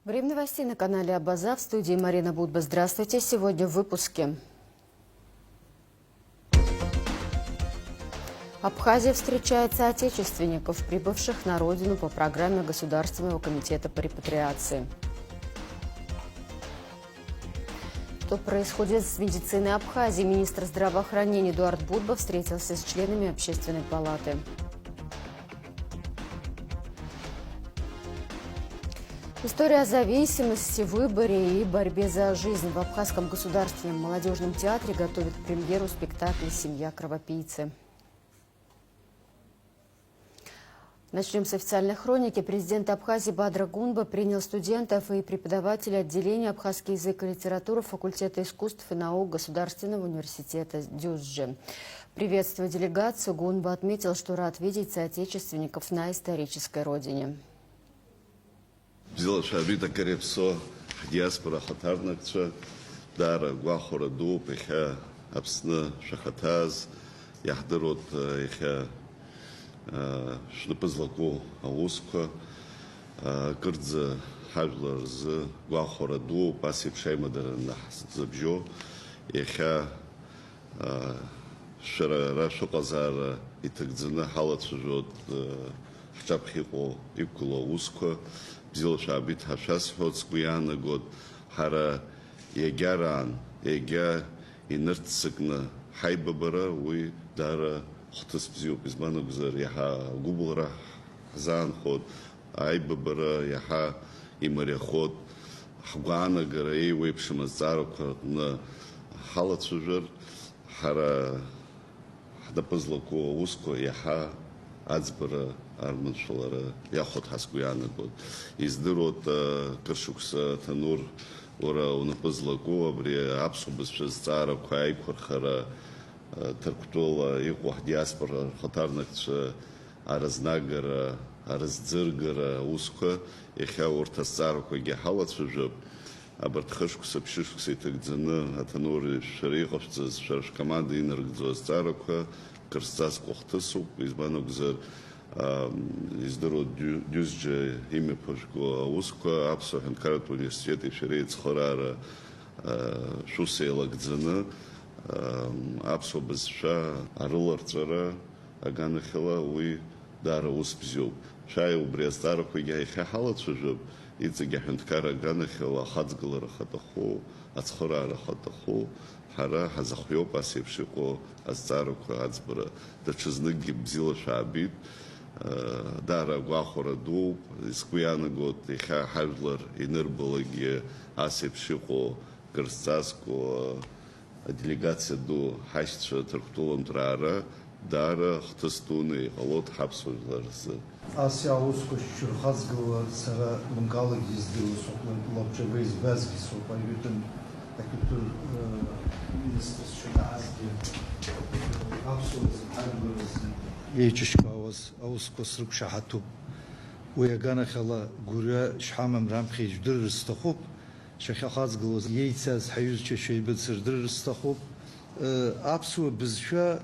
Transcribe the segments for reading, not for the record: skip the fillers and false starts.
Время новостей на канале Абаза. В студии Марина Будба. Здравствуйте. Сегодня в выпуске. Абхазия встречает соотечественников, прибывших на родину по программе Государственного комитета по репатриации. Что происходит с медициной Абхазии? Министр здравоохранения Эдуард Будба встретился с членами общественной палаты. История о зависимости, выборе и борьбе за жизнь. В Абхазском государственном молодежном театре готовят к премьеру спектакля «Семья кровопийцы». Начнем с официальной хроники. Президент Абхазии Бадра Гунба принял студентов и преподавателей отделения абхазский язык и литература факультета искусств и наук Государственного университета Дюзджи. Приветствуя делегацию, Гунба отметил, что рад видеть соотечественников на исторической родине. Взяла шабита карепсо диаспора хатарнакча дара гвахора ду пеха абсна шахатаз яхдерот иха шнапызлаку ауска кырдза хажларз гвахора ду пасип шаймадарна забжо иха шара шоказара итгзна халатсужот хчапхико икула уска Взял шабит хашас хоцкуяна год хара егяран ега инертсыкна хайбабара уй дара хтас бзю безману гзар яха гублара хазан ход айбабара яха имаря ход хгуана гара ей уйпшима заруква на халацужар хара хдапазлаку уско яха Ацбара арманшалара яхот хаскуяна год издырот кыршукса танур ора унапызлаку абри апсубыз шазцара квай курхара тарктола иқуах диаспора хатарнакча аразнагара араздзыргара уска иха уртасцара квайги халацужаб абартхышкуса пшишкуса итагдзана атанур шариховцаз шарш команды инаргдзоасцара ква Кырсцас кохтасу избану гзар издоро дюзджа имя пошко узко апсо ханкарат университет и шерейц хорара шусейла гдзана апсо безша арыларцара аганахила уи дара успзю шай убрестара куя иха халацужаб ицега ханкара аганахила хадзгалара хатаху ацхорара хатаху Хара хазахуё пасепшико азцаруко ацбара дачызныги бзила шабит дара гвахора ду искуяна год иха хажлар инырбалаги асепшико кырсцаско делегация ду хашча тарктулам трара дара хтастуны алот хапсуларсы Асия уско шурхазгова сара мангалы гиздиру соклан лапча вейз везги сопа ютен Kültür Ministrisi şöyle azgı Apsoluz Harburuzun Yeçişkavaz Avusko Sırp Şahatup Uyagana Khala Gurya Şhamam Ramxij Dırrıstaxup Şakhazgılız Yeitsaz Hayuz Çeşeybet Sırdırrıstaxup Apsu bizşa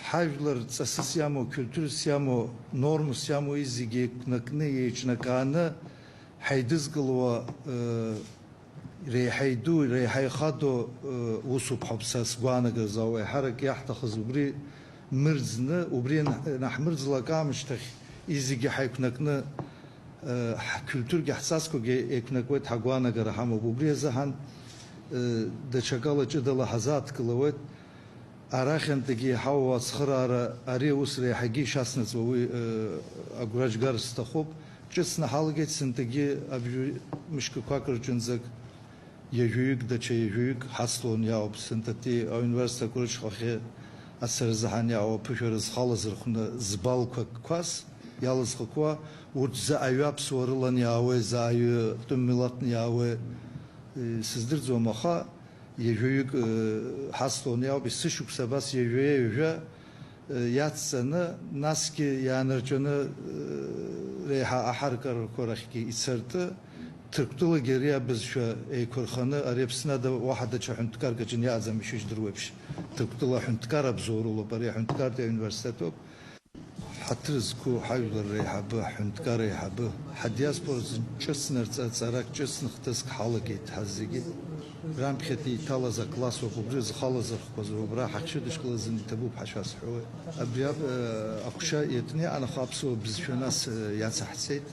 Hajlar Tsasısyamo Kültürsyamo Normusyamo izige Nakne Yeçnakana Haydızgılwa ريحيدو ريحي خادو وصوب حبساس وانا جزاوي حرك يحتخز وبري مرزنا وبري نحمرز لقامش تخ إيزي حيكونكنا كولتور حساسكو يكونكوت حقوانا جرحام وبري زهان ده شغالة جدا لحظات كلوت أراخن تجي حوا صخرة أري وسري حقي شاسنس ووي أقراج جارس تخوب جسنا حالجت سنتجي أبجو مش كواكر جنزك يجوك ده شيء يجوك حصلون يا أب سنتتي أو يونيفرسيتي كلش خاخي أسر زهان يا أو بشرز خالص رخنا زبال كواس يالز خكوا ورد أيوب سوارلان يا أو زايو تملات يا أو سزدر زومخا يجوك حصلون يا أو بسشوك سباس يجوا ياتسنا ناسكي يانرجنا ريحة أحركر كورخكي إسرت Türk'tüle geriye biz şu ekorxanı arepsine de vahada çahuntkar geçin ya azam işiş durwebş. Türk'tüle huntkar abzorulu bari huntkar de üniversitet op. حترزكو حيولر ريحبه حنتكار ريحبه حدياسبور جسنر تسارك جسن ختسك حالقيت حزيجي رام خدي تالازا كلاس وبرز خالزا خبز وبرا حقشدش كلازن تبوب حشاس حوي أبياب أقشا يتني أنا خابسو بزشناس ينصح سيد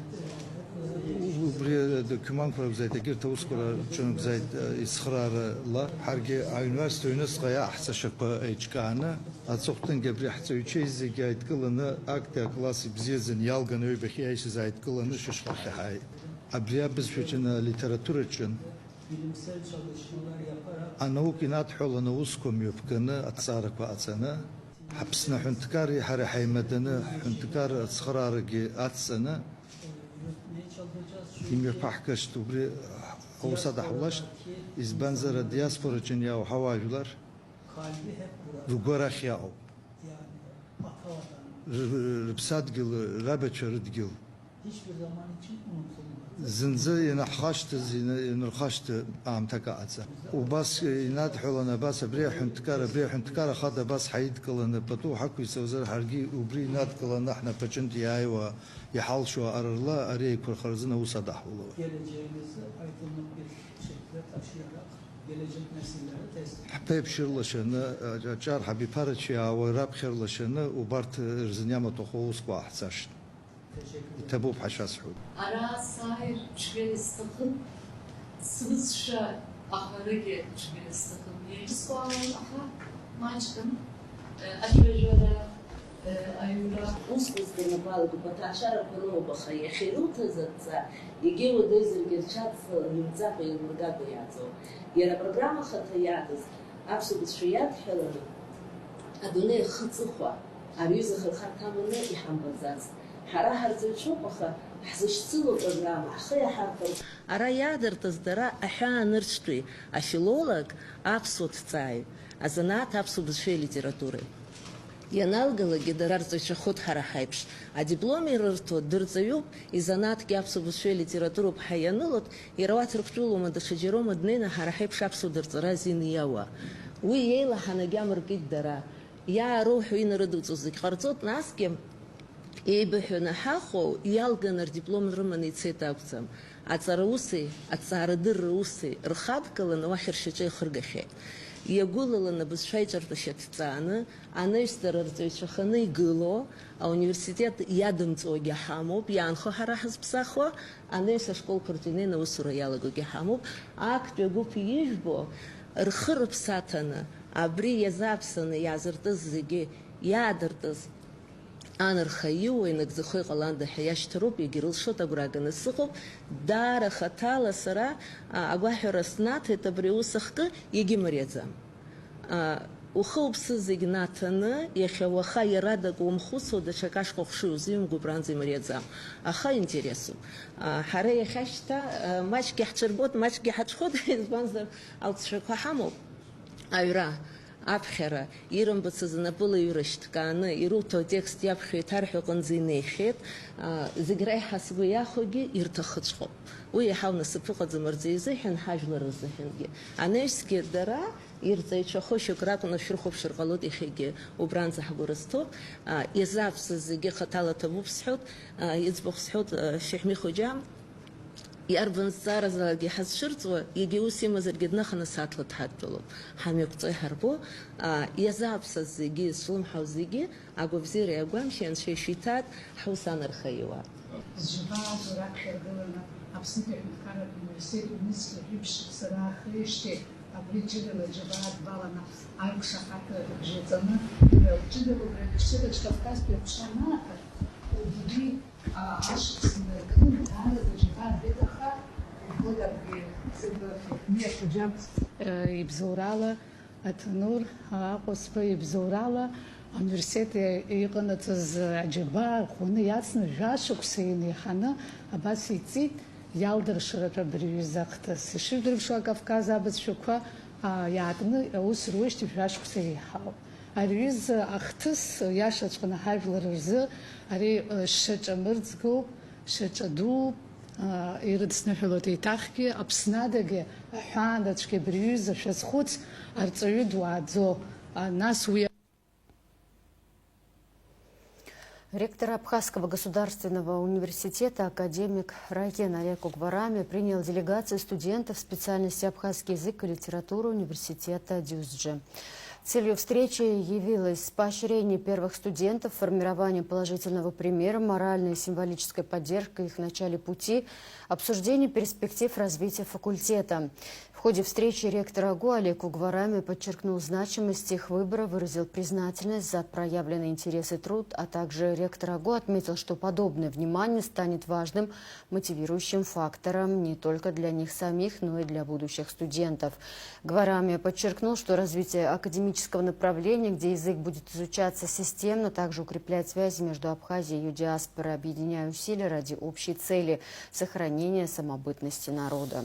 وبري دكمان كرا بزايد أجر توسكرا شنو بزايد إسخرار لا حرجة university ينسقيا أحسن شقة إيجكانا أتصقتن جبري حتى يشيز زيجايد كلنا أكتر كلاسي بزيزن يالجن ويبخي إيش زايد كلنا ششخة هاي أبياب بزشنا ليتراتورة شن bilimsel çalışmalar yaparak أنو كنات حولنا وسكم يبكنا أتصارك وأتصنا حبسنا حنتكاري حري حيمدنا حنتكار أتصخرارجي أتصنا üretmeye çalışacağız. يمير بحكش تبري أوسط حولشت إز بنزر دياسبورا جنيا وحواجلر Kalbi hep burada. وقرا خياو Yani Atava'dan ربسات جل رابتش ردجل hiçbir zaman için unutulmaz. زنزة ينحخشت ينرخشت عم تقاعدة وبس يناد حولنا بس بري حنتكار خاطر بس حيد كلنا بتو حكوا يسوزر حرقي وبري ناد كلنا احنا بجنت ياي ويحال شو أرلا أريك والخرزنا وصدح والله Geleceğimizi aydınlık bir şekilde taşıyarak gelecek nesillere teslim. حبيب شرلشنا جار حبي بارتشيا وراب خيرلشنا وبارت رزنيامة تخوص واحساش Teşekkür ederim. تبوب حشاس حول Ara sahir çveli stakın sıvızşa ahvarıge çveli stakın yeris koğan aha maçkın aşvejara ayura Ускъсдена балго паташара първо баха и хирута заца и гео дезергерчат нюцапа и мургата язо. Яра програма хата ядыз абсолют шият хелана. Адоне хцухва арюза хатамана и хамбазаз. Хара харзучопаха حزشتلو програма хая хартер. Ара ядыртыз дара ахянырчтуи афилолог абсолют цай. Азанат абсолют шей литературы. Ианалгалагьы дара рҵаҩцәахоит ҳара ҳаиԥш. Адиплом ирырҭо дырҵаҩуп, изанааҭгьы аԥсуа бызшәеи литературоуп ҳәа ианылоит, иара уа ҭырқәтәылома даҽаџьароума днеины ҳара ҳаиԥш аԥсуа дырҵара азин иауа. Уи иеилаҳаны агьамыркит дара. Иаароуҳәо инарыдуҵоз зегь ҟарҵоит, насгьы еибыҳәаны ҳаҟоу иалганы рдиплом рыманы ицеит акәӡам. Аҵара уси, аҵаарадырра уси рхадгаланы уахь ршьаҿа ихыргахьеит. Иагәылаланы абызшәа иҿартәашьа ҭҵааны, анаҩстәара рҵаҩцәаханы игыло, ауниверситет иадымҵуагьы ҳамоуп, иаанхо ҳара ҳазԥсахуа, анаҩс ашколқәа рҿы инеины аусура иалагогьы ҳамоуп, актәи агәыԥ ижәбо, рхы рыԥсаҭаны, абри иазааԥсаны иаазыртыз зегьы иаадыртыз анархаиуа инагӡахо иҟаланда ҳәа иашьҭароуп, егьирылшоит агәра ганы сыҟоуп, даара хаҭала сара агәаҳәара снаҭеит абри аус ахкы иагьымариаӡам. Ухы уԥсы зегь наҭаны, иахьа уаха иарадак умхәыцуа даҽак ашҟа ухшыҩ узимго убранӡа имариаӡам. Аха интересуп. Ҳара иахьа шьҭа маҷгьы ҳҽырбот, маҷгьы ҳаҽхәот, избанзар алҵшәақәа ҳамоуп. Аҩра аԥхьара ирымбацыз напыла аҩра шьҭкааны ируҭо атекст иаԥхьо иҭарҳәо аҟынӡа инеихьеит, зегь реиҳа сгәы иахәогьы ирҭахыҵәҟьоуп. Уи иаҳау насыԥ ыҟаӡам рзы изыҳәан, ҳажәлар рзыҳәангьы. Анаҩсгьы дара ирҵаҩцәахо шьоук ракәны шәырхәаԥшыр ҟалоит иахьагьы убранӡа ҳгәы рызҭоуп. Иазааԥсаз зегьы хаҭала ҭабуп сҳәоит, иӡбахә сҳәоит Шьаҳми Хоџьа. Иарбан зҵааразалагьы ҳазцәырҵуа, егьи ус имазаргьы дныханы сааҭла дҳадтәалоуп. Ҳамҩақәҵа иҳарбо, иазааԥсаз зегьы, злымҳау зегьы, агәабзиареи агәамшьеи Анцәа ишиҭаат, ҳус анархаиуа. Зживаазо раԥхьаргыланы Аԥснытәи аҳәынҭқарратә университет ҩнызқьа жәиԥшьыԥса раахижьҭеи абри ҷыдала џьабаа дбаланы аиқәшаҳаҭа бжеиҵаны ҷыдала убри ауниверситет аҿы Кавказтәи аԥшра анааҭар, убри ашықәс инаркны даара џьабаа дыҟаха Благодаря ибзоурала аҭанур аҟәасԥа ибзоурала университет иҟанаҵаз аџьабаа рхәны иацны жәашықәса инеиханы абас иҵит иалдыршаратәы абри аҩыза ахҭыс. Ишыжәдырԥшуа Кавказ абызшәақәа иаакны аус руеижьҭеи жәашықәса еиҳауп. Ари аҩыза ахҭыс иашаҵәҟьаны ҳажәлар рзы ари шьаҿа мырӡгоуп, шьаҿа дууп. Ирыдсныҳәалоит еиҭахгьы Аԥснадагьы аҳәаанацәгьа абри аҩыза шәазхәыц арҵаҩы дуааӡо. Нас уи Ректор Абхазского государственного университета академик Райкен Олег Угварами принял делегацию студентов специальности абхазский язык и литература университета Дюзджи. Целью встречи явилось поощрение первых студентов, формирование положительного примера, моральная и символическая поддержка их в начале пути, обсуждение перспектив развития факультета. В ходе встречи ректор АГУ Олег Угварами подчеркнул значимость их выбора, выразил признательность за проявленный интерес и труд, а также ректор АГУ отметил, что подобное внимание станет важным мотивирующим фактором не только для них самих, но и для будущих студентов. Угварами подчеркнул, что развитие академического направления, где язык будет изучаться системно, также укреплять связи между Абхазией и ее диаспорой, объединяя усилия ради общей цели – сохранения самобытности народа.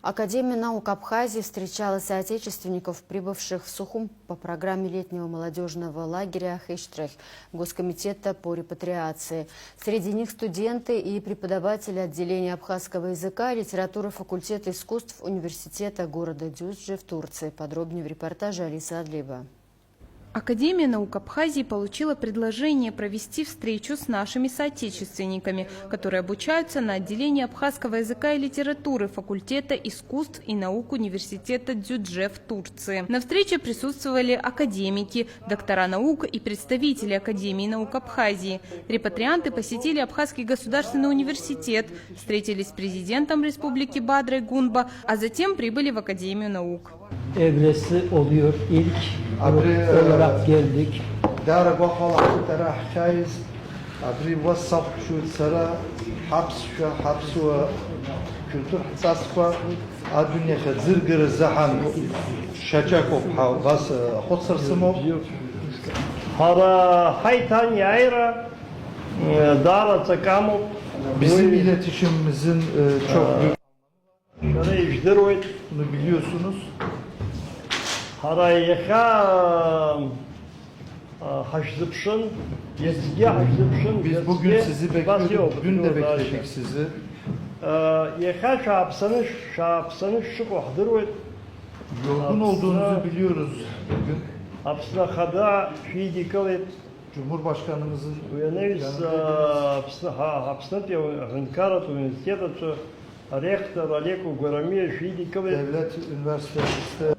Академия наук Абхазии встречала соотечественников, прибывших в Сухум по программе летнего молодежного лагеря «Хештрих» Госкомитета по репатриации. Среди них студенты и преподаватели отделения абхазского языка и литературы факультета искусств университета города Дюзджи в Турции. Подробнее в репортаже Алисы Адлиева. Академия наук Абхазии получила предложение провести встречу с нашими соотечественниками, которые обучаются на отделении абхазского языка и литературы факультета искусств и наук университета Дюзджи в Турции. На встрече присутствовали академики, доктора наук и представители Академии наук Абхазии. Репатрианты посетили Абхазский государственный университет, встретились с президентом республики Бадрай Гунба, а затем прибыли в Академию наук. Evresi oluyor. İlk olarak geldik. دار بخال ترى خايز أبري وصف شو ترى حبس شو حبس وكلتور حساس كوا الدنيا خزرقر الزحام شجاكو بحاو بس خسر سمو Hara haytan yayra dara takamul bizim iletişimimizin çok büyük şöyle işderoyt bunu biliyorsunuz. hara yaka haşlıpşın yezge haşlıpşın Biz bugün sizi bekliyorduk. Dün de bekledik sizi. Yaka şapsanış şu kohderoyt Yorgun olduğunuzu biliyoruz bugün. Apsına kada şiidi kalit Cumhurbaşkanımızın uyanayız apsına diye hınkarat üniversitede ректор Олег Угварами şiidi kalit devlet üniversitesinde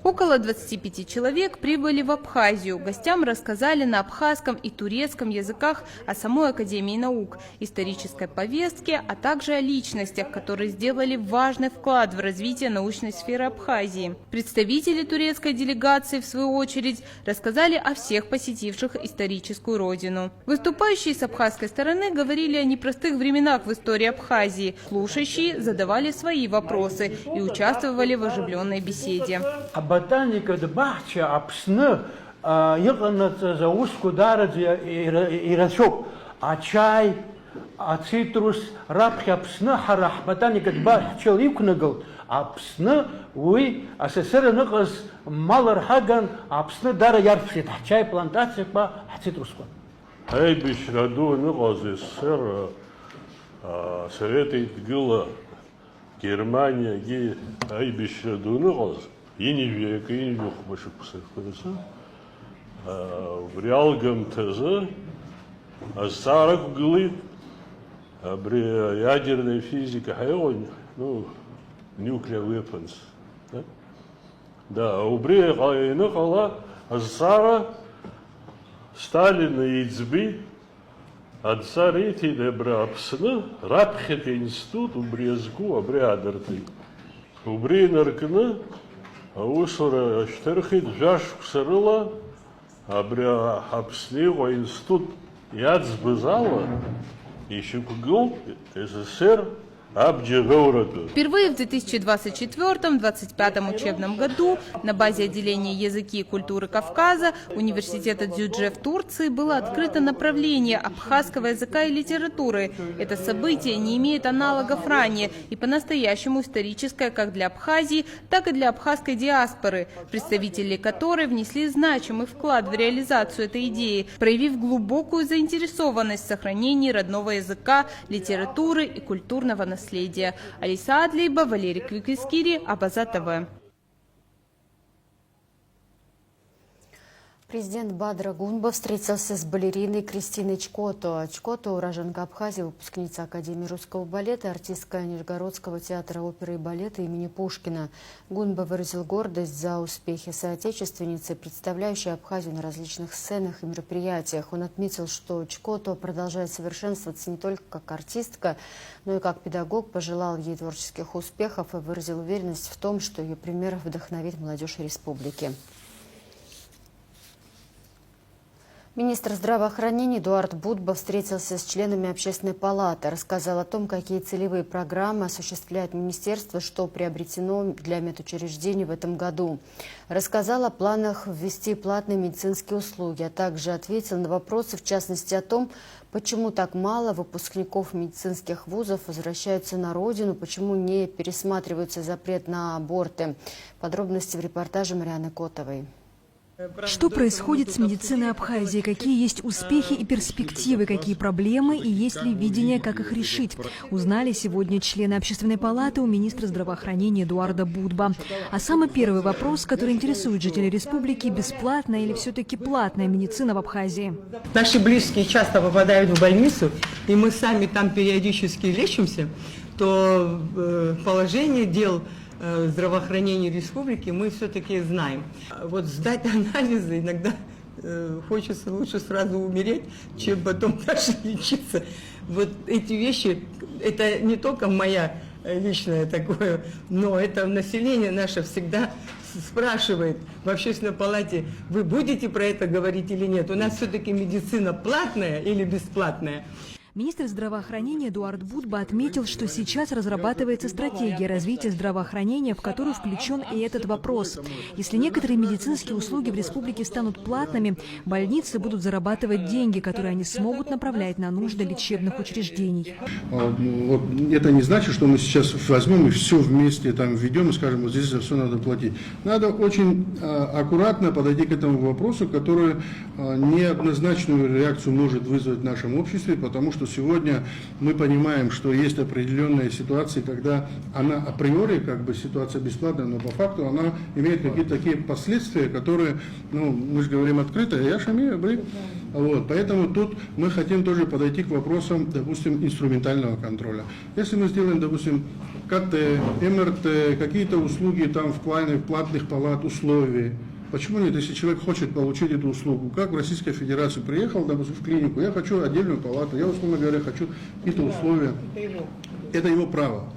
Около 25 человек прибыли в Абхазию. Гостям рассказали на абхазском и турецком языках о самой Академии наук, исторической повестке, а также о личностях, которые сделали важный вклад в развитие научной сферы Абхазии. Представители турецкой делегации, в свою очередь, рассказали о всех посетивших историческую родину. Выступающие с абхазской стороны говорили о непростых временах в истории Абхазии. Слушающие задавали свои вопросы и участвовали в оживленной беседе. Ботаника дбахча апсны йыгынцы за узку дараджи ирашоп а чай а цитрус рапхи апсны харах ботаника дбахча икнагыл апсны уй асесер ныкыз малар хаган апсны дара ярфшит чай плантация па цитрус ко ай бишраду ныкыз сер совет идгыла Германия ги ай бишраду ныкыз Yeni yok başı kusaklarısı. Vriyalgam tezı, astarak gılı, bri ядерная физика, ну, nuclear weapons. Да, убри кайны кала, астара Сталина идзби, адсари ти дебра апсны, рапхет институт убрезгу, абри адерты. Убри наркны, Аусура штырхит жаш ксарыла, абря хапснего институт ядзбызала, еще кугл СССР Впервые в 2024-2025 учебном году на базе отделения языки и культуры Кавказа университета Дюзджи в Турции было открыто направление абхазского языка и литературы. Это событие не имеет аналогов ранее и по-настоящему историческое как для Абхазии, так и для абхазской диаспоры, представители которой внесли значимый вклад в реализацию этой идеи, проявив глубокую заинтересованность в сохранении родного языка, литературы и культурного наследия. Алиса Адлиева, Валерий Квикискири, Абаза ТВ. Президент Бадра Гунба встретился с балериной Кристиной Чкото. Чкото – уроженка Абхазии, выпускница Академии русского балета, артистка Нижегородского театра оперы и балета имени Пушкина. Гунба выразил гордость за успехи соотечественницы, представляющей Абхазию на различных сценах и мероприятиях. Он отметил, что Чкото продолжает совершенствоваться не только как артистка, но и как педагог, пожелал ей творческих успехов и выразил уверенность в том, что ее пример вдохновит молодежь республики. Министр здравоохранения Эдуард Будба встретился с членами Общественной палаты, рассказал о том, какие целевые программы осуществляет министерство, что приобретено для медучреждений в этом году. Рассказал о планах ввести платные медицинские услуги, а также ответил на вопросы, в частности о том, почему так мало выпускников медицинских вузов возвращаются на родину, почему не пересматривается запрет на аборты. Подробности в репортаже Марианы Котовой. Что происходит с медициной Абхазии? Какие есть успехи и перспективы? Какие проблемы и есть ли видение, как их решить? Узнали сегодня члены Общественной палаты у министра здравоохранения Эдуарда Будба. А самый первый вопрос, который интересует жителей республики – бесплатная или все-таки платная медицина в Абхазии? Наши близкие часто попадают в больницу, и мы сами там периодически лечимся, то положение дел здравоохранения республики мы все-таки знаем. Вот сдать анализы иногда хочется лучше сразу умереть, чем потом дальше лечиться. Вот эти вещи, это не только моя личное такое, но это население наше всегда спрашивает в Общественной палате, вы будете про это говорить или нет? У нас все-таки медицина платная или бесплатная? Министр здравоохранения Эдуард Будба отметил, что сейчас разрабатывается стратегия развития здравоохранения, в которую включен и этот вопрос. Если некоторые медицинские услуги в республике станут платными, больницы будут зарабатывать деньги, которые они смогут направлять на нужды лечебных учреждений. Вот это не значит, что мы сейчас возьмем и все вместе там введем и скажем, вот здесь за все надо платить. Надо очень аккуратно подойти к этому вопросу, который неоднозначную реакцию может вызвать в нашем обществе, потому что сегодня мы понимаем, что есть определенные ситуации, когда она априори как бы ситуация бесплатная, но по факту она имеет какие-то такие последствия, которые, ну, мы же говорим открыто, вот, поэтому тут мы хотим тоже подойти к вопросам, допустим, инструментального контроля. Если мы сделаем, допустим, КТ, МРТ, какие-то услуги там в плане платных палат, условий, почему нет, если человек хочет получить эту услугу, как в Российской Федерации приехал, допустим, в клинику, я хочу отдельную палату, я, условно говоря, хочу какие-то условия, это его право.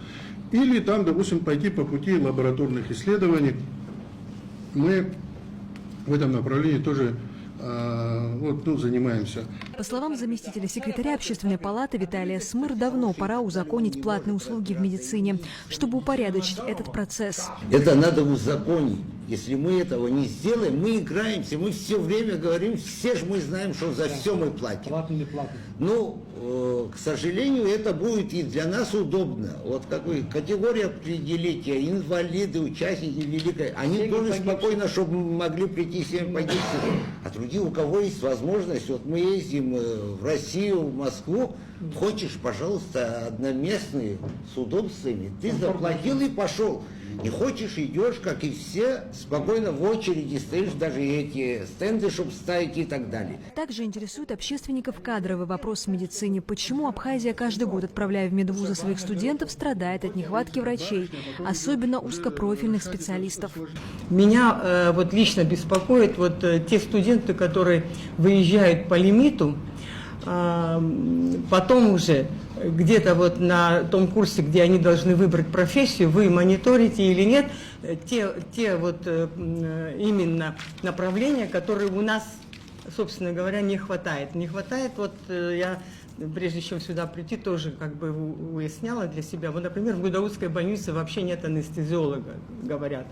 Или там, допустим, пойти по пути лабораторных исследований, мы в этом направлении тоже занимаемся. По словам заместителя секретаря Общественной палаты Виталия Смыр, давно пора узаконить платные услуги в медицине, чтобы упорядочить этот процесс. Это надо узаконить. Если мы этого не сделаем, мы играемся, мы все время говорим, все же мы знаем, что за все мы платим. Ну, к сожалению, это будет и для нас удобно. Вот какую категорию определить, инвалиды, участники Великой, они тоже спокойно, чтобы могли прийти всем пойти. А другие, у кого есть возможность, вот мы ездим в Россию, в Москву, хочешь, пожалуйста, одноместные, с удобствами, ты заплатил и пошел. Не хочешь, идешь, как и все, спокойно в очереди стоишь, даже эти стенды, чтобы ставить и так далее. Также интересует общественников кадровый вопрос в медицине. Почему Абхазия каждый год, отправляя в медвузы своих студентов, страдает от нехватки врачей, особенно узкопрофильных специалистов? Меня вот лично беспокоит вот те студенты, которые выезжают по лимиту, потом уже где-то вот на том курсе, где они должны выбрать профессию, вы мониторите или нет, те вот именно направления, которые у нас, собственно говоря, не хватает. Не хватает, вот я, прежде чем сюда прийти, тоже как бы уясняла для себя. Вот, например, в Гудаутской больнице вообще нет анестезиолога, говорят.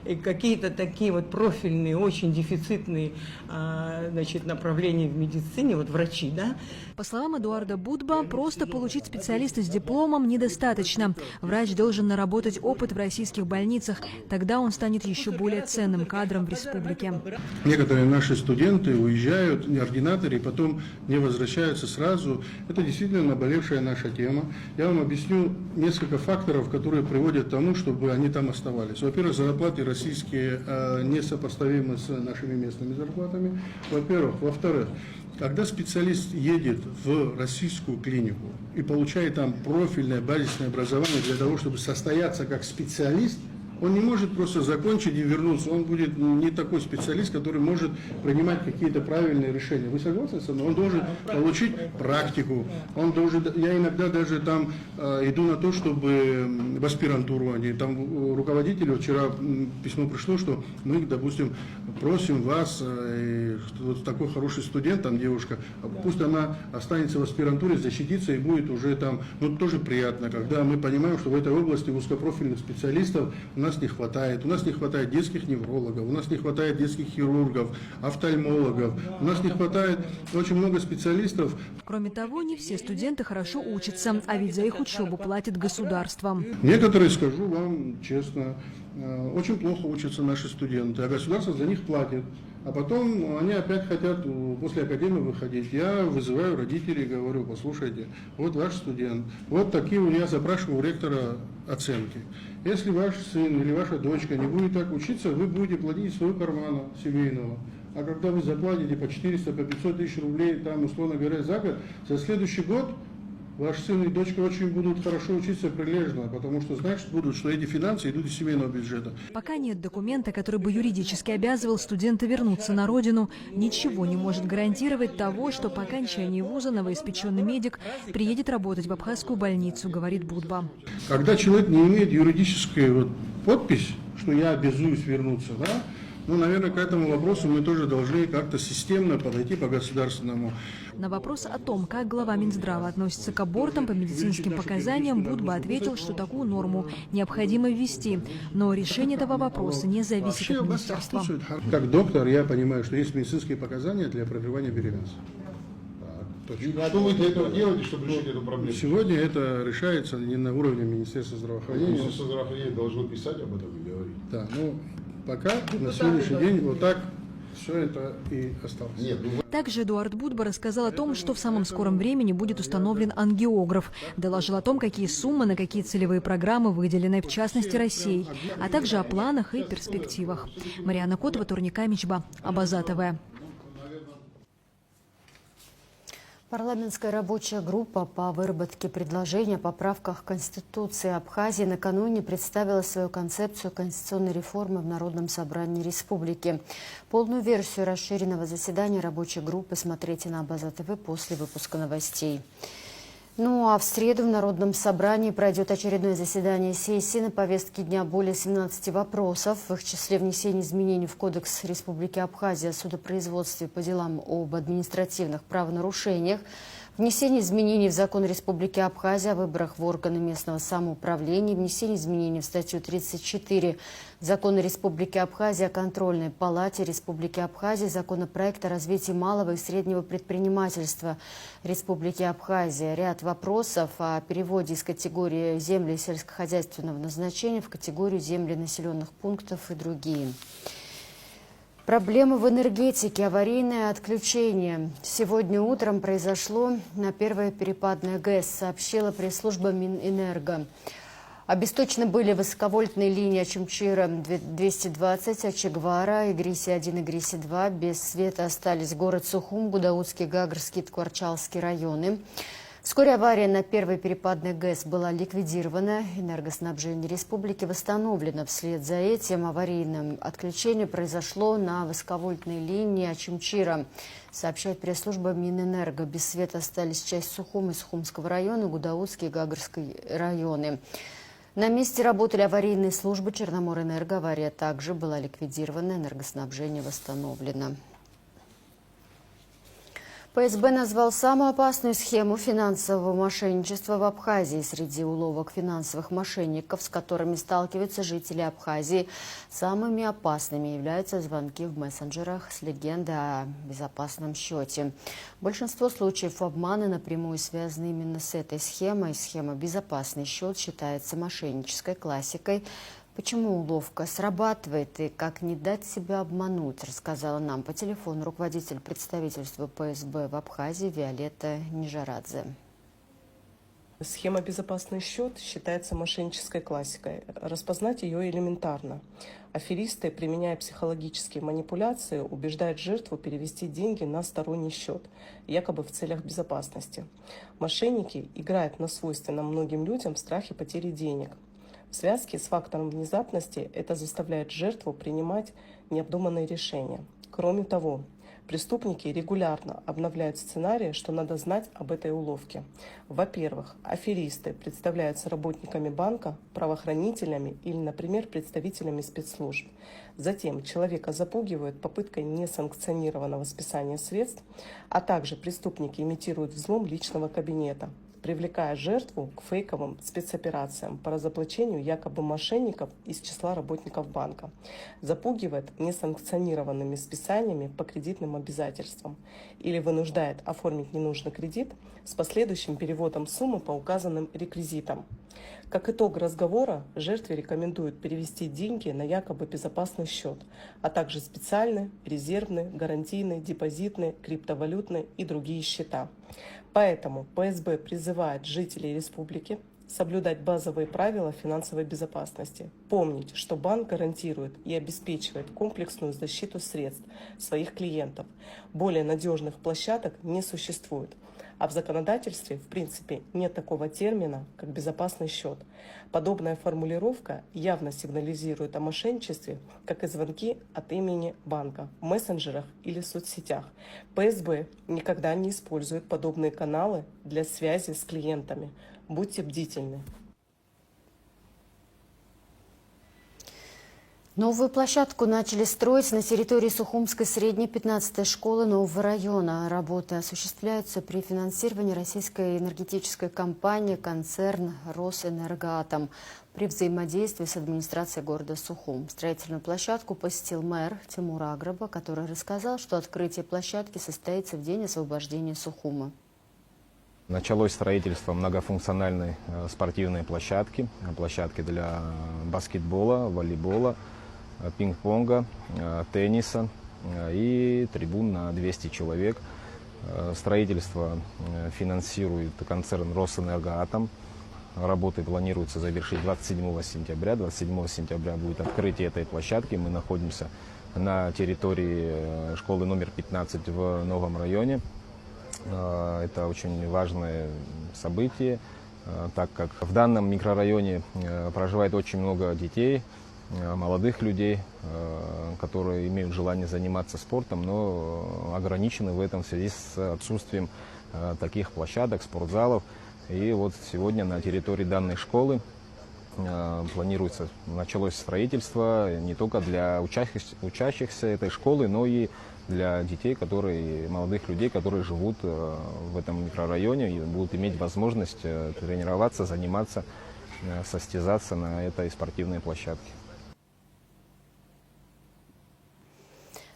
И какие-то такие вот профильные, очень дефицитные направления в медицине, вот врачи, да. По словам Эдуарда Будба, просто получить специалиста с дипломом недостаточно. Врач должен наработать опыт в российских больницах, тогда он станет еще более ценным кадром в республике. Некоторые наши студенты уезжают, ординаторы, и потом не возвращаются сразу. Это действительно наболевшая наша тема. Я вам объясню несколько факторов, которые приводят к тому, чтобы они там оставались. Во-первых, зарплаты российские несопоставимы с нашими местными зарплатами. Во-первых. Во-вторых, когда специалист едет в российскую клинику и получает там профильное базисное образование для того, чтобы состояться как специалист, он не может просто закончить и вернуться. Он будет не такой специалист, который может принимать какие-то правильные решения. Вы согласны со мной? Он должен получить практику. Он должен, я иногда даже там иду на то, чтобы в аспирантуру они. Там руководителю вчера письмо пришло, что мы, допустим, просим вас, вот такой хороший студент, там девушка, пусть она останется в аспирантуре, защитится и будет уже там, ну тоже приятно, когда мы понимаем, что в этой области узкопрофильных специалистов у нас не хватает. У нас не хватает детских неврологов, у нас не хватает детских хирургов, офтальмологов, у нас не хватает очень много специалистов. Кроме того, не все студенты хорошо учатся, а ведь за их учебу платит государство. Некоторые, скажу вам честно, очень плохо учатся наши студенты, а государство за них платит. А потом они опять хотят после академии выходить. Я вызываю родителей и говорю: послушайте, вот ваш студент, вот такие я запрашиваю у ректора оценки. Если ваш сын или ваша дочка не будет так учиться, вы будете платить из своего кармана семейного. А когда вы заплатите по 400, по 500 тысяч рублей, там, условно говоря, за год, за следующий год ваш сын и дочка очень будут хорошо учиться прилежно, потому что значит будут, что эти финансы идут из семейного бюджета. Пока нет документа, который бы юридически обязывал студента вернуться на родину, ничего не может гарантировать того, что по окончании вуза новоиспеченный медик приедет работать в абхазскую больницу, говорит Будба. Когда человек не имеет юридическую подпись, что я обязуюсь вернуться, да, ну, наверное, к этому вопросу мы тоже должны как-то системно подойти по государственному. На вопрос о том, как глава Минздрава относится к абортам по медицинским показаниям, Будба ответил, что такую норму необходимо ввести. Но решение этого вопроса не зависит от министерства. Как доктор я понимаю, что есть медицинские показания для прерывания беременности. Что вы для этого делаете, чтобы решить эту проблему? Сегодня это решается не на уровне Министерства здравоохранения. Министерство здравоохранения должно писать об этом и говорить. Да, ну пока на сегодняшний день вот так все это и осталось. Также Эдуард Будба рассказал о том, что в самом скором времени будет установлен ангиограф. Доложил о том, какие суммы на какие целевые программы выделены, в частности, Россией, а также о планах и перспективах. Марьяна Котова, Турник Амичба, Абаза ТВ. Парламентская рабочая группа по выработке предложений о поправках Конституции Абхазии накануне представила свою концепцию конституционной реформы в Народном собрании республики. Полную версию расширенного заседания рабочей группы смотрите на Абаза ТВ после выпуска новостей. Ну а в среду в Народном собрании пройдет очередное заседание сессии. На повестке дня более 17 вопросов, в их числе внесение изменений в Кодекс Республики Абхазия о судопроизводстве по делам об административных правонарушениях, внесение изменений в закон Республики Абхазия о выборах в органы местного самоуправления, внесение изменений в статью 34 закона Республики Абхазия о контрольной палате Республики Абхазия, законопроект о развитии малого и среднего предпринимательства Республики Абхазия, ряд вопросов о переводе из категории земли сельскохозяйственного назначения в категорию земли населенных пунктов и другие. Проблемы в энергетике, аварийное отключение. Сегодня утром произошло на первой перепадной ГЭС, сообщила пресс-служба Минэнерго. Обесточены были высоковольтные линии Ачимчира-220, Ачигвара, Игриси-1 и Игриси-2. Без света остались город Сухум, Гудаутский, Гагарский, Ткварчалский районы. Вскоре авария на первой перепадной ГЭС была ликвидирована. Энергоснабжение республики восстановлено. Вслед за этим аварийное отключение произошло на высоковольтной линии Ачимчира. Сообщает пресс-служба Минэнерго. Без света остались часть Сухума и Сухумского района, Гудаутский и Гагарский районы. На месте работали аварийные службы Черноморэнерго. Авария также была ликвидирована, энергоснабжение восстановлено. ПСБ назвал самую опасную схему финансового мошенничества в Абхазии. Среди уловок финансовых мошенников, с которыми сталкиваются жители Абхазии, самыми опасными являются звонки в мессенджерах с легендой о безопасном счете. Большинство случаев обмана напрямую связаны именно с этой схемой. Схема «Безопасный счет» считается мошеннической классикой. Почему уловка срабатывает и как не дать себя обмануть, рассказала нам по телефону руководитель представительства ПСБ в Абхазии Виолетта Нижарадзе. Схема «Безопасный счет» считается мошеннической классикой. Распознать ее элементарно. Аферисты, применяя психологические манипуляции, убеждают жертву перевести деньги на сторонний счет, якобы в целях безопасности. Мошенники играют на свойственном многим людям страхе потери денег. В связке с фактором внезапности это заставляет жертву принимать необдуманные решения. Кроме того, преступники регулярно обновляют сценарии, что надо знать об этой уловке. Во-первых, аферисты представляются работниками банка, правоохранителями или, например, представителями спецслужб. Затем человека запугивают попыткой несанкционированного списания средств, а также преступники имитируют взлом личного кабинета, привлекая жертву к фейковым спецоперациям по разоблачению якобы мошенников из числа работников банка, запугивает несанкционированными списаниями по кредитным обязательствам или вынуждает оформить ненужный кредит с последующим переводом суммы по указанным реквизитам. Как итог разговора, жертве рекомендуют перевести деньги на якобы безопасный счет, а также специальный, резервный, гарантийный, депозитный, криптовалютный и другие счета. Поэтому ПСБ призывает жителей республики соблюдать базовые правила финансовой безопасности, помнить, что банк гарантирует и обеспечивает комплексную защиту средств своих клиентов. Более надежных площадок не существует. А в законодательстве, в принципе, нет такого термина, как безопасный счет. Подобная формулировка явно сигнализирует о мошенничестве, как и звонки от имени банка в мессенджерах или соцсетях. ПСБ никогда не использует подобные каналы для связи с клиентами. Будьте бдительны. Новую площадку начали строить на территории Сухумской средней 15-й школы нового района. Работы осуществляются при финансировании российской энергетической компании «Концерн Росэнергоатом» при взаимодействии с администрацией города Сухум. Строительную площадку посетил мэр Тимур Аграба, который рассказал, что открытие площадки состоится в день освобождения Сухума. Началось строительство многофункциональной спортивной площадки для баскетбола, волейбола, пинг-понга, тенниса и трибун на 200 человек. Строительство финансирует концерн «Росэнергоатом». Работы планируется завершить 27 сентября. 27 сентября будет открытие этой площадки. Мы находимся на территории школы номер 15 в новом районе. Это очень важное событие, так как в данном микрорайоне проживает очень много детей, молодых людей, которые имеют желание заниматься спортом, но ограничены в этом в связи с отсутствием таких площадок, спортзалов. И вот сегодня на территории данной школы началось строительство не только для учащихся этой школы, но и для детей, молодых людей, которые живут в этом микрорайоне и будут иметь возможность тренироваться, заниматься, состязаться на этой спортивной площадке.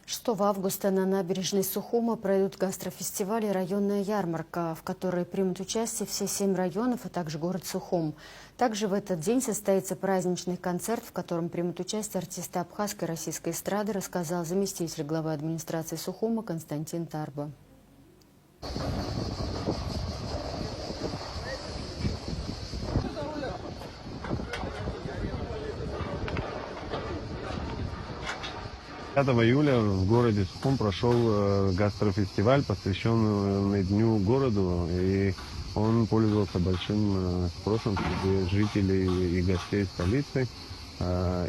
6 августа на набережной Сухума пройдут гастрофестиваль и районная ярмарка, в которой примут участие все 7 районов, а также город Сухум. Также в этот день состоится праздничный концерт, в котором примут участие артисты абхазской и российской эстрады, рассказал заместитель главы администрации Сухума Константин Тарба. 5 июля в городе Сухум прошел гастрофестиваль, посвященный Дню городу, и он пользовался большим спросом среди жителей и гостей столицы.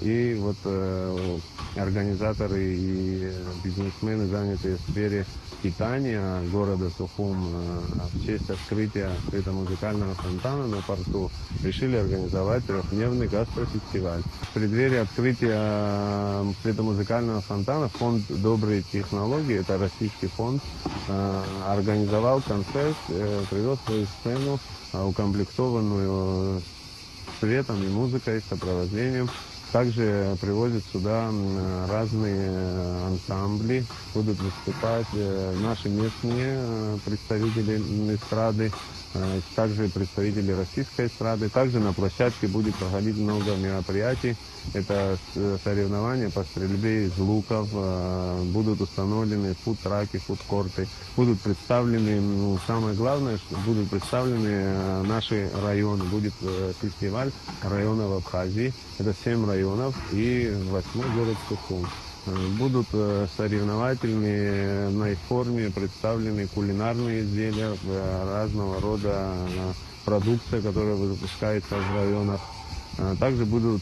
И вот организаторы и бизнесмены, занятые в сфере питания города Сухум, в честь открытия музыкального фонтана на порту решили организовать 3-дневный гастрофестиваль. В преддверии открытия музыкального фонтана фонд «Добрые технологии», это российский фонд, организовал концерт, привез свою сцену, укомплектованную светом и музыкой, сопровождением. Также привозят сюда разные ансамбли, будут выступать наши местные представители эстрады, также представители российской эстрады. Также на площадке будет проходить много мероприятий. Это соревнования по стрельбе из луков, будут установлены фуд-траки, фуд-корты, будут представлены, самое главное, что будут представлены наши районы. Будет фестиваль районов Абхазии, это 7 районов и 8-й город Сухум. Будут соревновательные форме представлены кулинарные изделия, разного рода продукция, которая выпускается в районах. Также будут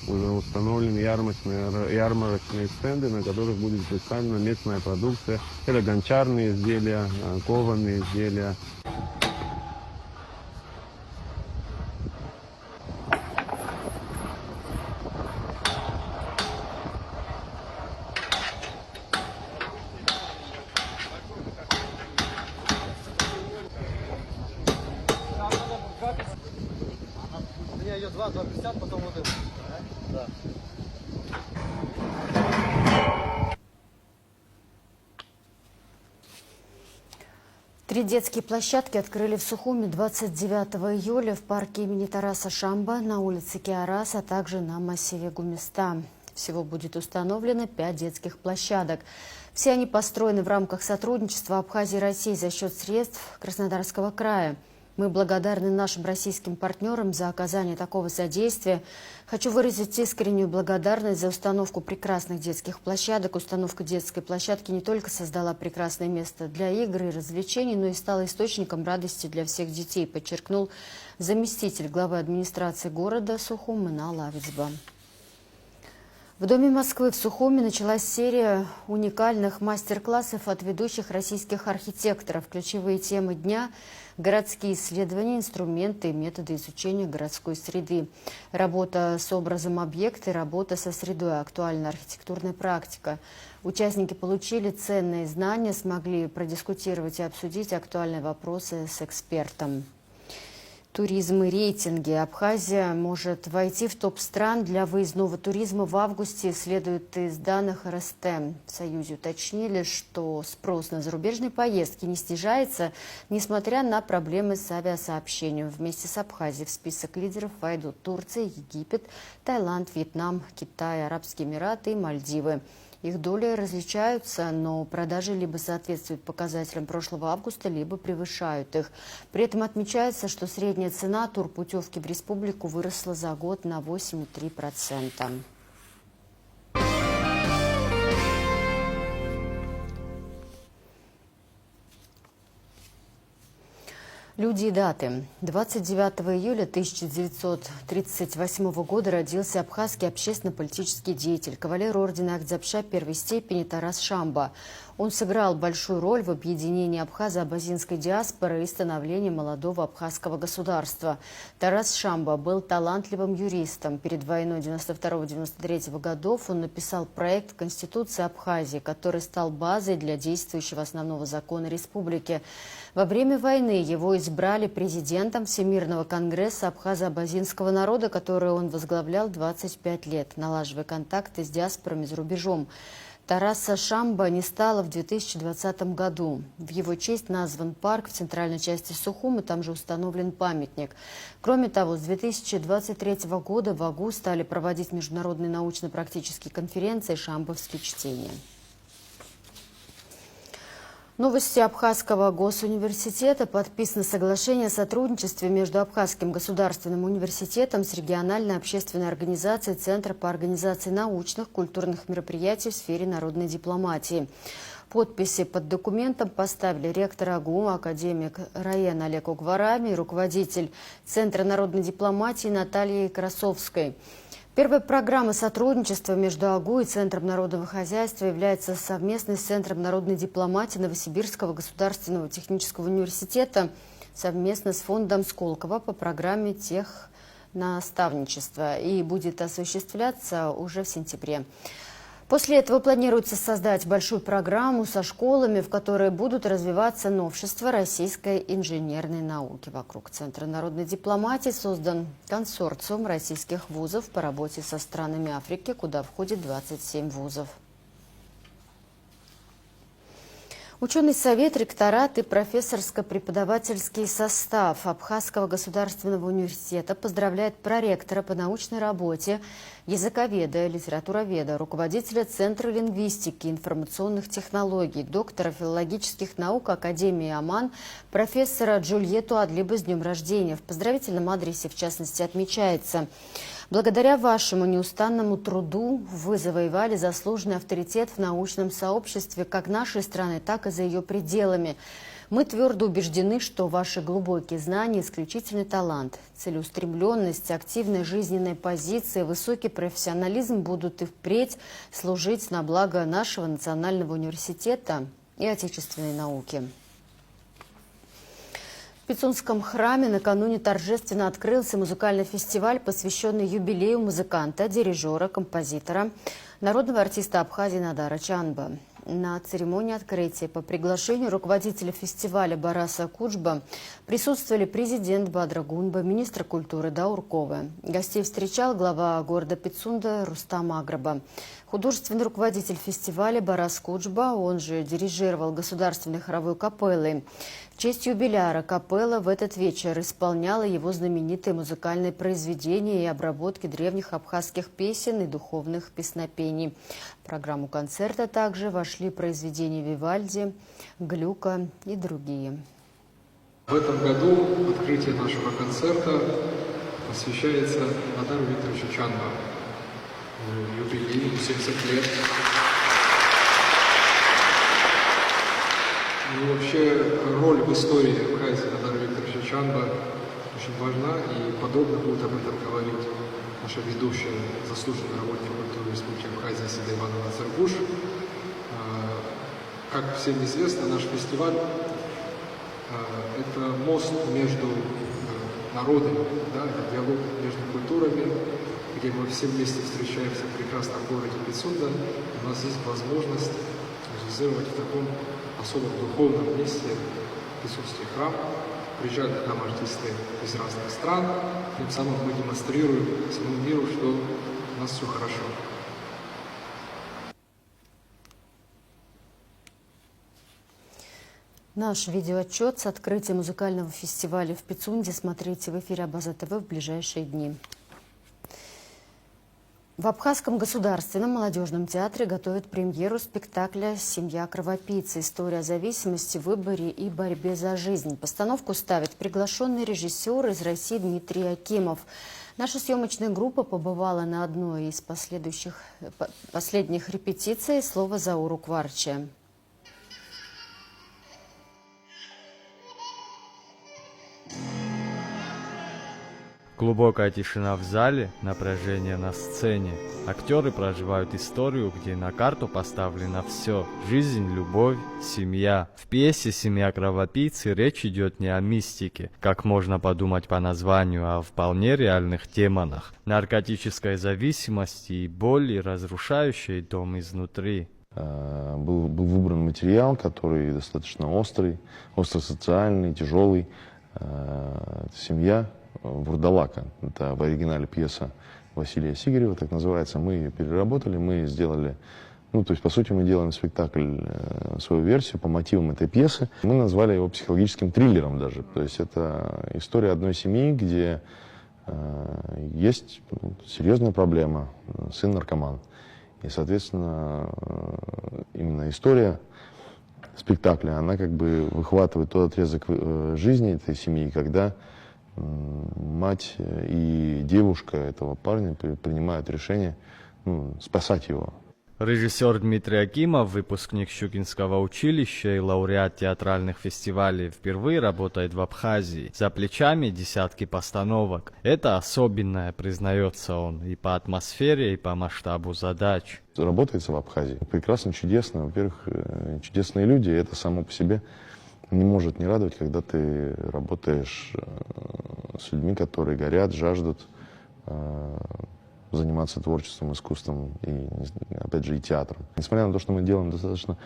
установлены ярмарочные стенды, на которых будет представлена местная продукция. Это гончарные изделия, кованые изделия. Ее 2,50, потом вот это. Да. Три детские площадки открыли в Сухуми 29 июля в парке имени Тараса Шамба, на улице Киарас, а также на массиве Гумиста. Всего будет установлено 5 детских площадок. Все они построены в рамках сотрудничества Абхазии и России за счет средств Краснодарского края. Мы благодарны нашим российским партнерам за оказание такого содействия. Хочу выразить искреннюю благодарность за установку прекрасных детских площадок. Установка детской площадки не только создала прекрасное место для игр и развлечений, но и стала источником радости для всех детей, подчеркнул заместитель главы администрации города Сухум Инал Авицба. В Доме Москвы в Сухуми началась серия уникальных мастер-классов от ведущих российских архитекторов. Ключевые темы дня – городские исследования, инструменты и методы изучения городской среды. Работа с образом объекта и работа со средой, актуальная архитектурная практика. Участники получили ценные знания, смогли продискутировать и обсудить актуальные вопросы с экспертом. Туризм и рейтинги. Абхазия может войти в топ стран для выездного туризма в августе, следует из данных РСТ. В Союзе уточнили, что спрос на зарубежные поездки не снижается, несмотря на проблемы с авиасообщением. Вместе с Абхазией в список лидеров войдут Турция, Египет, Таиланд, Вьетнам, Китай, Арабские Эмираты и Мальдивы. Их доли различаются, но продажи либо соответствуют показателям прошлого августа, либо превышают их. При этом отмечается, что средняя цена турпутевки в республику выросла за год на 8,3%. Люди и даты. 29 июля 1938 года родился абхазский общественно-политический деятель, кавалер ордена Акдзябша первой степени Тарас Шамба. Он сыграл большую роль в объединении абхазо-абазинской диаспоры и становлении молодого абхазского государства. Тарас Шамба был талантливым юристом. Перед войной 92-93 годов он написал проект Конституции Абхазии, который стал базой для действующего основного закона республики. Во время войны его избрали президентом Всемирного конгресса абхазо-абазинского народа, который он возглавлял 25 лет, налаживая контакты с диаспорами за рубежом. Тараса Шамба не стало в 2020 году. В его честь назван парк в центральной части Сухуми, там же установлен памятник. Кроме того, с 2023 года в АГУ стали проводить международные научно-практические конференции «Шамбовские чтения». Новости Абхазского госуниверситета. Подписано соглашение о сотрудничестве между Абхазским государственным университетом с региональной общественной организацией Центра по организации научных, культурных мероприятий в сфере народной дипломатии. Подписи под документом поставили ректор АГУ, академик Раен Олег Угварами и руководитель Центра народной дипломатии Натальей Красовской. Первая программа сотрудничества между АГУ и Центром народного хозяйства является совместной с Центром народной дипломатии Новосибирского государственного технического университета совместно с фондом Сколково по программе технаставничества и будет осуществляться уже в сентябре. После этого планируется создать большую программу со школами, в которой будут развиваться новшества российской инженерной науки. Вокруг Центра народной дипломатии создан консорциум российских вузов по работе со странами Африки, куда входит 27 вузов. Ученый совет, ректорат и профессорско-преподавательский состав Абхазского государственного университета поздравляет проректора по научной работе, языковеда, литературоведа, руководителя Центра лингвистики и информационных технологий, доктора филологических наук Академии Оман, профессора Джульетту Адлиба с днем рождения. В поздравительном адресе, в частности, отмечается: благодаря вашему неустанному труду вы завоевали заслуженный авторитет в научном сообществе как нашей страны, так и за ее пределами. Мы твердо убеждены, что ваши глубокие знания, исключительный талант, целеустремленность, активная жизненная позиция, высокий профессионализм будут и впредь служить на благо нашего национального университета и отечественной науки. В Пицунском храме накануне торжественно открылся музыкальный фестиваль, посвященный юбилею музыканта, дирижера, композитора, народного артиста Абхазии Надара Чанба. На церемонии открытия по приглашению руководителя фестиваля Бараса Куджба присутствовали президент Бадра Гунба, министр культуры Дауркова. Гостей встречал глава города Пицунда Рустам Аграба. Художественный руководитель фестиваля Барас Куджба, он же дирижировал государственной хоровой капеллой. В честь юбиляра капелла в этот вечер исполняла его знаменитые музыкальные произведения и обработки древних абхазских песен и духовных песнопений. В программу концерта также вошли произведения Вивальди, Глюка и другие. В этом году открытие нашего концерта посвящается Надару Викторовичу Чанба. Юбилей 70 лет. И вообще роль в истории Абхазии Надара Викторовича Чанба очень важна, и подробно будет об этом говорить наша ведущая, заслуженная работник культуры Республики Абхазия Седа Ивановна Царгуш. Как всем известно, наш фестиваль – это мост между народами, да, это диалог между культурами, где мы все вместе встречаемся в прекрасном городе Пицунда. У нас есть возможность музицировать в таком особо духовном месте Пицунский храм. Приезжают к нам артисты из разных стран, тем самым мы демонстрируем всему миру, что у нас все хорошо. Наш видеоотчет с открытия музыкального фестиваля в Пицунде смотрите в эфире Абаза ТВ в ближайшие дни. В Абхазском государственном молодежном театре готовят премьеру спектакля «Семья кровопийцы. История зависимости, выборе и борьбе за жизнь». Постановку ставит приглашенный режиссер из России Дмитрий Акимов. Наша съемочная группа побывала на одной из последних репетиций «Слово Зауру Кварча». Глубокая тишина в зале, напряжение на сцене. Актеры проживают историю, где на карту поставлено все. Жизнь, любовь, семья. В пьесе «Семья кровопийцы» речь идет не о мистике, как можно подумать по названию, а о вполне реальных демонах. Наркотической зависимости и боли, разрушающей дом изнутри. Был выбран материал, который достаточно острый, остросоциальный, тяжелый. «Семья Вурдалака». Это в оригинале пьеса Василия Сигарева, так называется. Мы ее переработали, мы сделали, то есть, по сути, мы делаем спектакль, свою версию по мотивам этой пьесы. Мы назвали его психологическим триллером даже. То есть, это история одной семьи, где есть серьезная проблема, сын наркоман. И, соответственно, именно история спектакля, она как бы выхватывает тот отрезок жизни этой семьи, когда мать и девушка этого парня принимают решение спасать его. Режиссер Дмитрий Акимов, выпускник Щукинского училища и лауреат театральных фестивалей, впервые работает в Абхазии. За плечами десятки постановок. Это особенное, признается он, и по атмосфере, и по масштабу задач. Работается в Абхазии прекрасно, чудесно. Во-первых, чудесные люди, это само по себе не может не радовать, когда ты работаешь с людьми, которые горят, жаждут заниматься творчеством, искусством и, опять же, и театром. Несмотря на то, что мы делаем достаточно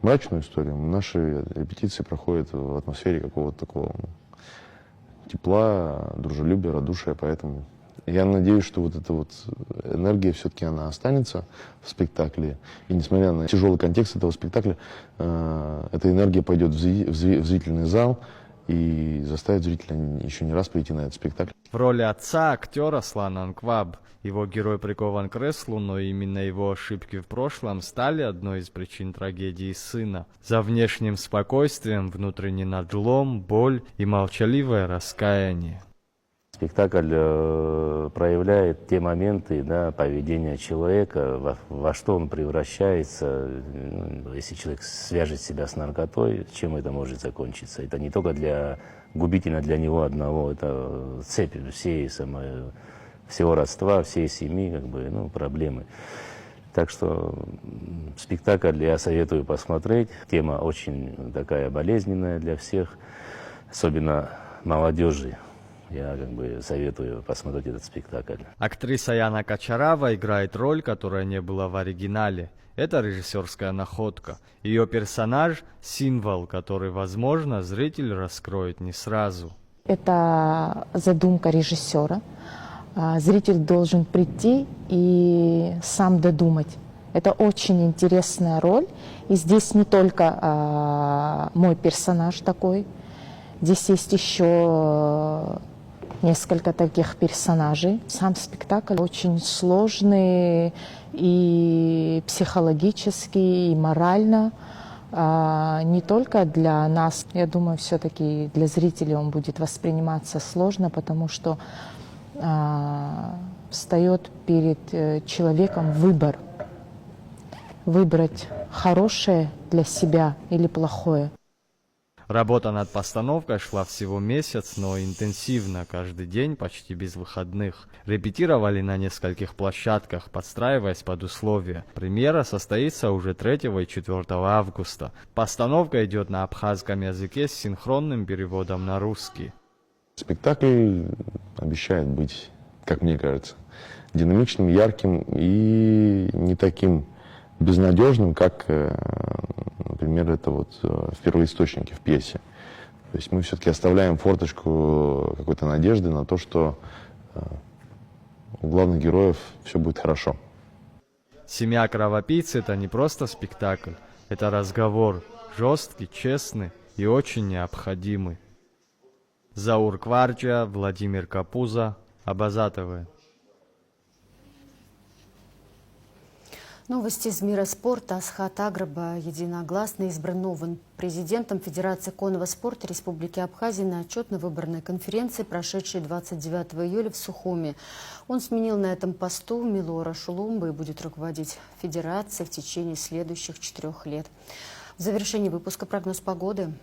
мрачную историю, наши репетиции проходят в атмосфере какого-то такого тепла, дружелюбия, радушия, поэтому Я надеюсь, что вот эта вот энергия все-таки она останется в спектакле. И несмотря на тяжелый контекст этого спектакля, эта энергия пойдет в зрительный зал и заставит зрителя еще не раз прийти на этот спектакль. В роли отца актера Аслан Анкваб. Его герой прикован к креслу, но именно его ошибки в прошлом стали одной из причин трагедии сына. За внешним спокойствием внутренний надлом, боль и молчаливое раскаяние. Спектакль проявляет те моменты, да, поведения человека, во что он превращается. Если человек свяжет себя с наркотой, чем это может закончиться? Это не только губительно для него одного, это цепь всего родства, всей семьи, проблемы. Так что спектакль я советую посмотреть. Тема очень такая болезненная для всех, особенно молодежи. Я советую посмотреть этот спектакль. Актриса Яна Качарава играет роль, которая не была в оригинале. Это режиссерская находка. Ее персонаж – символ, который, возможно, зритель раскроет не сразу. Это задумка режиссера. Зритель должен прийти и сам додумать. Это очень интересная роль. И здесь не только мой персонаж такой. Здесь есть еще несколько таких персонажей. Сам спектакль очень сложный и психологически, и морально. Не только для нас. Я думаю, все-таки для зрителей он будет восприниматься сложно, потому что встает перед человеком выбор. Выбрать хорошее для себя или плохое. Работа над постановкой шла всего месяц, но интенсивно, каждый день, почти без выходных. Репетировали на нескольких площадках, подстраиваясь под условия. Премьера состоится уже 3 и 4 августа. Постановка идет на абхазском языке с синхронным переводом на русский. Спектакль обещает быть, как мне кажется, динамичным, ярким и не таким безнадежным, как, например, это в первоисточнике, в пьесе. То есть мы все-таки оставляем форточку какой-то надежды на то, что у главных героев все будет хорошо. «Семья кровопийц» — это не просто спектакль, это разговор, жесткий, честный и очень необходимый. Заур Кварджа, Владимир Капуза, Абаза ТВ. Новости из мира спорта. Асхат Аграба единогласно избран новым президентом Федерации конного спорта Республики Абхазия на отчетно-выборной конференции, прошедшей 29 июля в Сухуми. Он сменил на этом посту Милора Шулумба и будет руководить Федерацией в течение следующих 4 лет. В завершении выпуска прогноз погоды.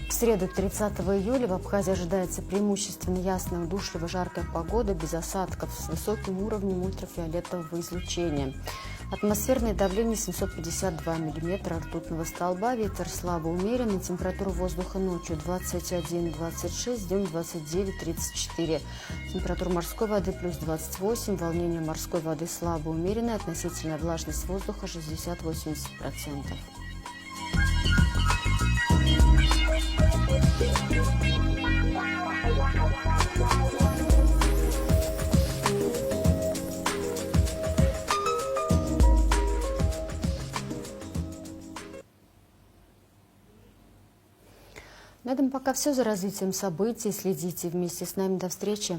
В среду 30 июля в Абхазии ожидается преимущественно ясная, удушливо жаркая погода без осадков с высоким уровнем ультрафиолетового излучения. Атмосферное давление 752 мм ртутного столба, ветер слабо умеренный, температура воздуха ночью 21-26, днем 29-34. Температура морской воды плюс 28, волнение морской воды слабо умеренное, относительная влажность воздуха 60-80%. На этом пока все. За развитием событий следите вместе с нами. До встречи.